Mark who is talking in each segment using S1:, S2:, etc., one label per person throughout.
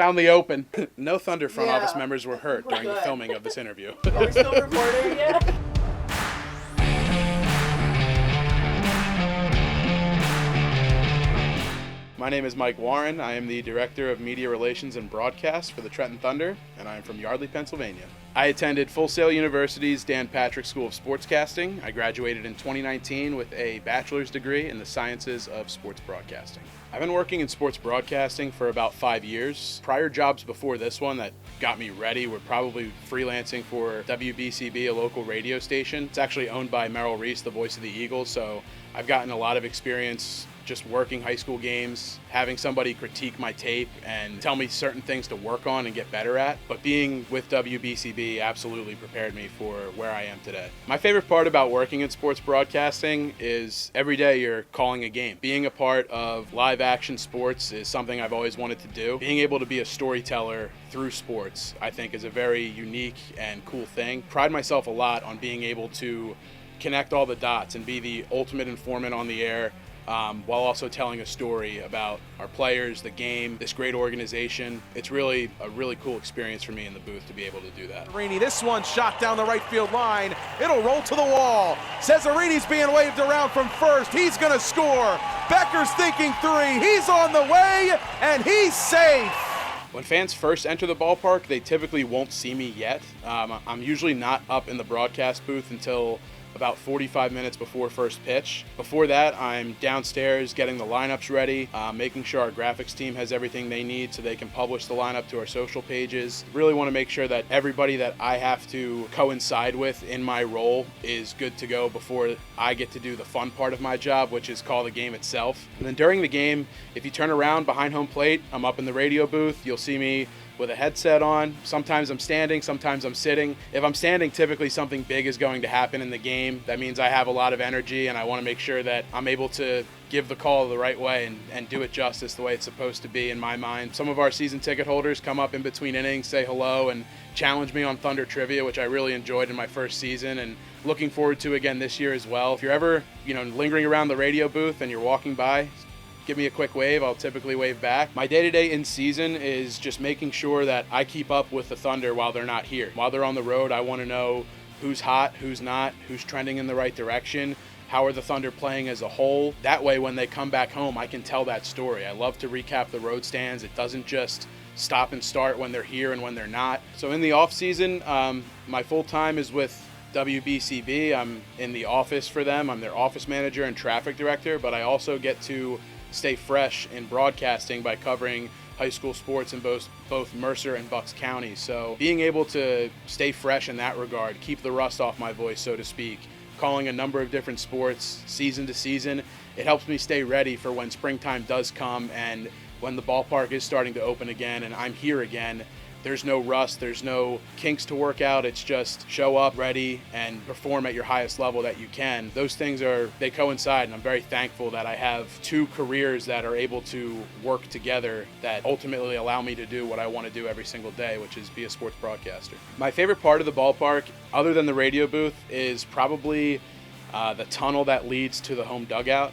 S1: found the open. No Thunder front office members were hurt during the filming of this interview.
S2: Are we still recording? Yeah.
S1: My name is Mike Warren. I am the Director of Media Relations and Broadcast for the Trenton Thunder, and I am from Yardley, Pennsylvania. I attended Full Sail University's Dan Patrick School of Sportscasting. I graduated in 2019 with a bachelor's degree in the sciences of sports broadcasting. I've been working in sports broadcasting for about 5 years. Prior jobs before this one that got me ready were probably freelancing for WBCB, a local radio station. It's actually owned by Merrill Reese, the voice of the Eagles, so I've gotten a lot of experience just working high school games, having somebody critique my tape and tell me certain things to work on and get better at. But being with WBCB absolutely prepared me for where I am today. My favorite part about working in sports broadcasting is every day you're calling a game. Being a part of live action sports is something I've always wanted to do. Being able to be a storyteller through sports, I think, is a very unique and cool thing. Pride myself a lot on being able to connect all the dots and be the ultimate informant on the air, while also telling a story about our players, the game, this great organization. It's really a really cool experience for me in the booth to be able to do that.
S3: Cesarini, this one shot down the right field line. It'll roll to the wall. Cesarini's being waved around from first. He's gonna score. Becker's thinking three. He's on the way, and he's safe.
S1: When fans first enter the ballpark, they typically won't see me yet. I'm usually not up in the broadcast booth until about 45 minutes before first pitch. Before that, I'm downstairs getting the lineups ready, making sure our graphics team has everything they need so they can publish the lineup to our social pages. Really want to make sure that everybody that I have to coincide with in my role is good to go before I get to do the fun part of my job, which is call the game itself. And then during the game, if you turn around behind home plate, I'm up in the radio booth. You'll see me with a headset on. Sometimes I'm standing, sometimes I'm sitting. If I'm standing, typically something big is going to happen in the game. That means I have a lot of energy and I want to make sure that I'm able to give the call the right way and do it justice the way it's supposed to be in my mind. Some of our season ticket holders come up in between innings, say hello, and challenge me on Thunder Trivia, which I really enjoyed in my first season and looking forward to again this year as well. If you're ever, lingering around the radio booth and you're walking by, give me a quick wave. I'll typically wave back. My day-to-day in season is just making sure that I keep up with the Thunder while they're not here. While they're on the road, I want to know who's hot, who's not, who's trending in the right direction, how are the Thunder playing as a whole. That way, when they come back home, I can tell that story. I love to recap the road stands. It doesn't just stop and start when they're here and when they're not. So in the off season, my full time is with WBCB. I'm in the office for them. I'm their office manager and traffic director, but I also get to stay fresh in broadcasting by covering high school sports in both Mercer and Bucks counties. So being able to stay fresh in that regard, keep the rust off my voice, so to speak, calling a number of different sports season to season, it helps me stay ready for when springtime does come and when the ballpark is starting to open again and I'm here again. There's no rust, there's no kinks to work out. It's just show up ready and perform at your highest level that you can. Those things they coincide, and I'm very thankful that I have two careers that are able to work together that ultimately allow me to do what I want to do every single day, which is be a sports broadcaster. My favorite part of the ballpark, other than the radio booth, is probably the tunnel that leads to the home dugout.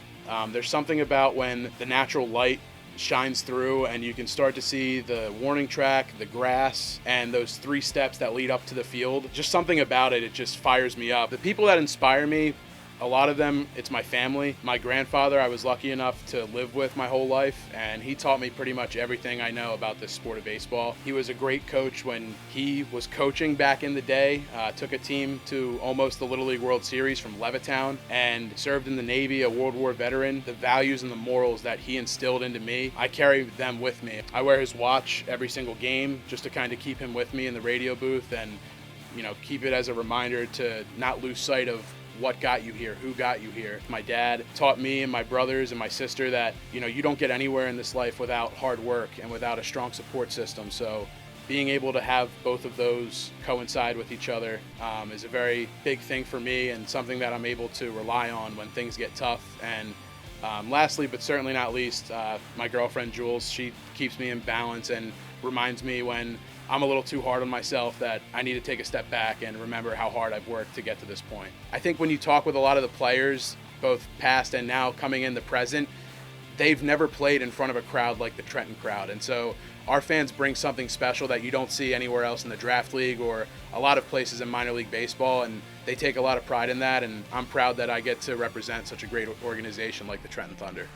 S1: There's something about when the natural light shines through and you can start to see the warning track, the grass, and those 3 steps that lead up to the field. Just something about it just fires me up. The people that inspire me, a lot of them, it's my family. My grandfather, I was lucky enough to live with my whole life, and he taught me pretty much everything I know about this sport of baseball. He was a great coach when he was coaching back in the day, took a team to almost the Little League World Series from Levittown, and served in the Navy, a World War veteran. The values and the morals that he instilled into me, I carry them with me. I wear his watch every single game just to kind of keep him with me in the radio booth and, keep it as a reminder to not lose sight of what got you here, who got you here. My dad taught me and my brothers and my sister that, you don't get anywhere in this life without hard work and without a strong support system. So being able to have both of those coincide with each other is a very big thing for me and something that I'm able to rely on when things get tough. And lastly, but certainly not least, my girlfriend Jules, she keeps me in balance and reminds me when I'm a little too hard on myself that I need to take a step back and remember how hard I've worked to get to this point. I think when you talk with a lot of the players, both past and now coming in the present, they've never played in front of a crowd like the Trenton crowd. And so our fans bring something special that you don't see anywhere else in the draft league or a lot of places in minor league baseball, and they take a lot of pride in that, and I'm proud that I get to represent such a great organization like the Trenton Thunder.